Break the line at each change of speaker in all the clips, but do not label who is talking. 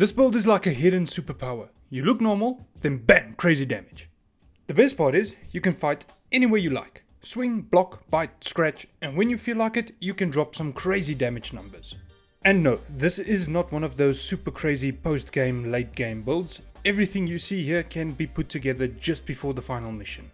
This build is like a hidden superpower. You look normal, then bam, crazy damage. The best part is, you can fight anywhere you like. Swing, block, bite, scratch, and when you feel like it, you can drop some crazy damage numbers. And no, this is not one of those super crazy post-game, late-game builds. Everything you see here can be put together just before the final mission.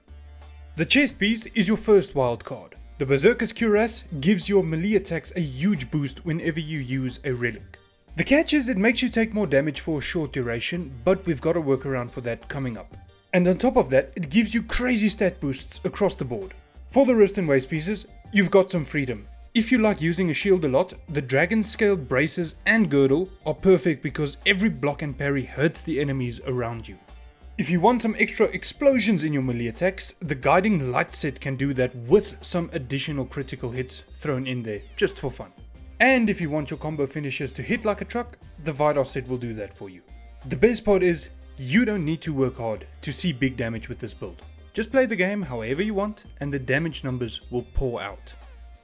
The chest piece is your first wild card. The Berserker Cuirass gives your melee attacks a huge boost whenever you use a relic. The catch is it makes you take more damage for a short duration, but we've got a workaround for that coming up. And on top of that, it gives you crazy stat boosts across the board. For the wrist and waist pieces, you've got some freedom. If you like using a shield a lot, the dragon scaled braces and girdle are perfect because every block and parry hurts the enemies around you. If you want some extra explosions in your melee attacks, the guiding light set can do that with some additional critical hits thrown in there just for fun. And if you want your combo finishers to hit like a truck, the Vidar set will do that for you. The best part is, you don't need to work hard to see big damage with this build. Just play the game however you want and the damage numbers will pour out.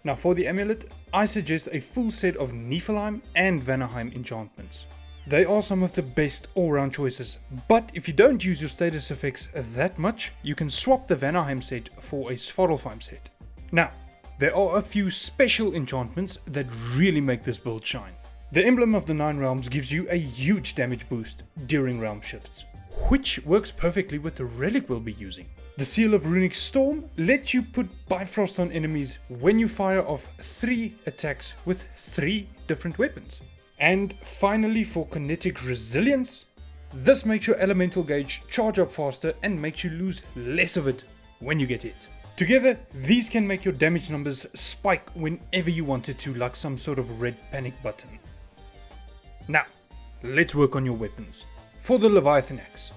Now for the amulet, I suggest a full set of Niflheim and Vanaheim enchantments. They are some of the best all-round choices, but if you don't use your status effects that much, you can swap the Vanaheim set for a Svartalfheim set. Now, there are a few special enchantments that really make this build shine. The Emblem of the Nine Realms gives you a huge damage boost during realm shifts, which works perfectly with the relic we'll be using. The Seal of Runic Storm lets you put Bifrost on enemies when you fire off 3 attacks with 3 different weapons. And finally, for kinetic resilience, this makes your elemental gauge charge up faster and makes you lose less of it when you get hit. Together, these can make your damage numbers spike whenever you want it to, like some sort of red panic button. Now, let's work on your weapons. For the Leviathan Axe,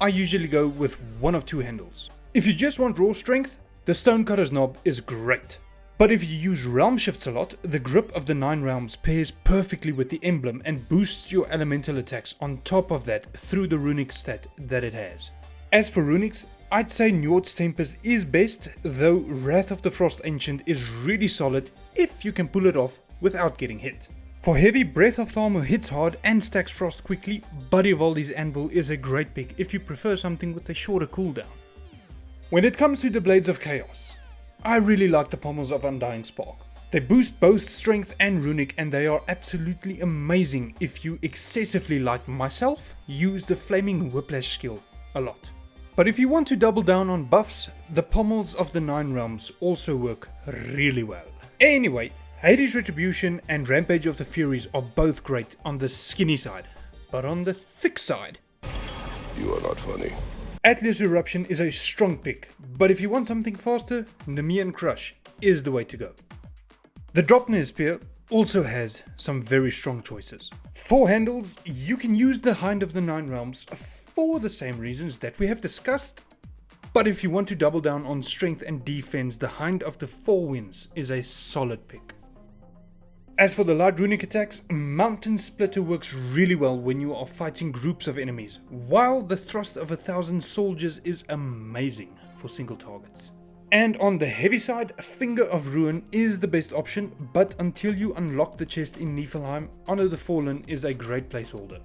I usually go with one of 2 handles. If you just want raw strength, the Stonecutter's knob is great. But if you use realm shifts a lot, the Grip of the Nine Realms pairs perfectly with the emblem and boosts your elemental attacks on top of that through the runic stat that it has. As for runics, I'd say Njord's Tempest is best, though Wrath of the Frost Ancient is really solid if you can pull it off without getting hit. For heavy, Breath of Thalmor hits hard and stacks frost quickly. Buddy Voldy's Anvil is a great pick if you prefer something with a shorter cooldown. When it comes to the Blades of Chaos, I really like the Pommels of Undying Spark. They boost both strength and runic and they are absolutely amazing if you excessively, like myself, use the Flaming Whiplash skill a lot. But if you want to double down on buffs, the Pommels of the Nine Realms also work really well. Anyway, Hades Retribution and Rampage of the Furies are both great on the skinny side, but on the thick side,
You are not funny.
Atlas Eruption is a strong pick, but if you want something faster, Nemean Crush is the way to go. The Draupnir Spear also has some very strong choices. For handles, you can use the Hind of the Nine Realms for the same reasons that we have discussed, but if you want to double down on strength and defense, the Hind of the Four Winds is a solid pick. As for the light runic attacks, Mountain Splitter works really well when you are fighting groups of enemies, while the Thrust of 1,000 Soldiers is amazing for single targets. And on the heavy side, Finger of Ruin is the best option, but until you unlock the chest in Niflheim, Honor the Fallen is a great placeholder.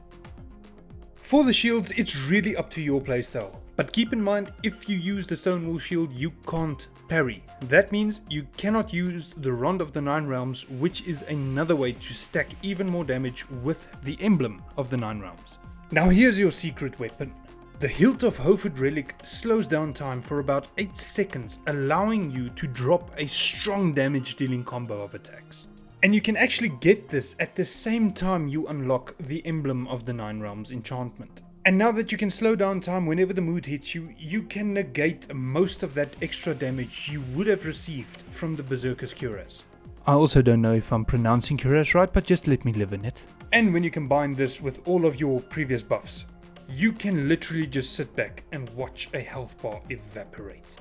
For the shields, it's really up to your playstyle, but keep in mind, if you use the Stonewool shield, you can't parry. That means you cannot use the Rond of the Nine Realms, which is another way to stack even more damage with the Emblem of the Nine Realms. Now here's your secret weapon. The Hilt of Hofud Relic slows down time for about 8 seconds, allowing you to drop a strong damage dealing combo of attacks. And you can actually get this at the same time you unlock the Emblem of the Nine Realms enchantment. And now that you can slow down time whenever the mood hits you, you can negate most of that extra damage you would have received from the Berserker Cuirass. I also don't know if I'm pronouncing Cuirass right, but just let me live in it. And when you combine this with all of your previous buffs, you can literally just sit back and watch a health bar evaporate.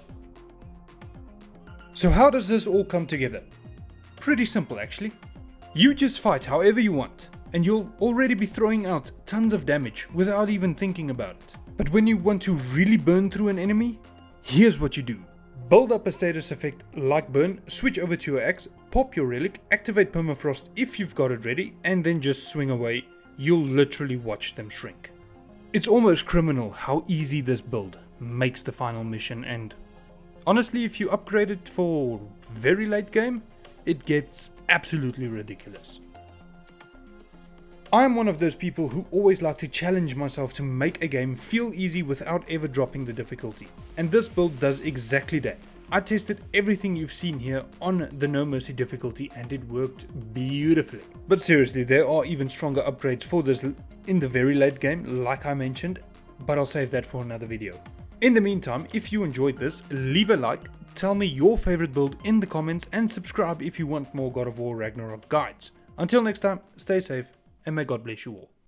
So how does this all come together? Pretty simple actually. You just fight however you want, and you'll already be throwing out tons of damage without even thinking about it. But when you want to really burn through an enemy, here's what you do. Build up a status effect like burn, switch over to your axe, pop your relic, activate permafrost if you've got it ready, and then just swing away you'll literally watch them shrink. It's almost criminal how easy this build makes the final mission, and honestly, if you upgrade it for very late game, it gets absolutely ridiculous. I am one of those people who always like to challenge myself to make a game feel easy without ever dropping the difficulty, and this build does exactly that. I tested everything you've seen here on the No Mercy difficulty and it worked beautifully. But seriously, there are even stronger upgrades for this in the very late game, like I mentioned, but I'll save that for another video. In the meantime, if you enjoyed this, leave a like, tell me your favorite build in the comments, and subscribe if you want more God of War Ragnarok guides. Until next time, stay safe and may God bless you all.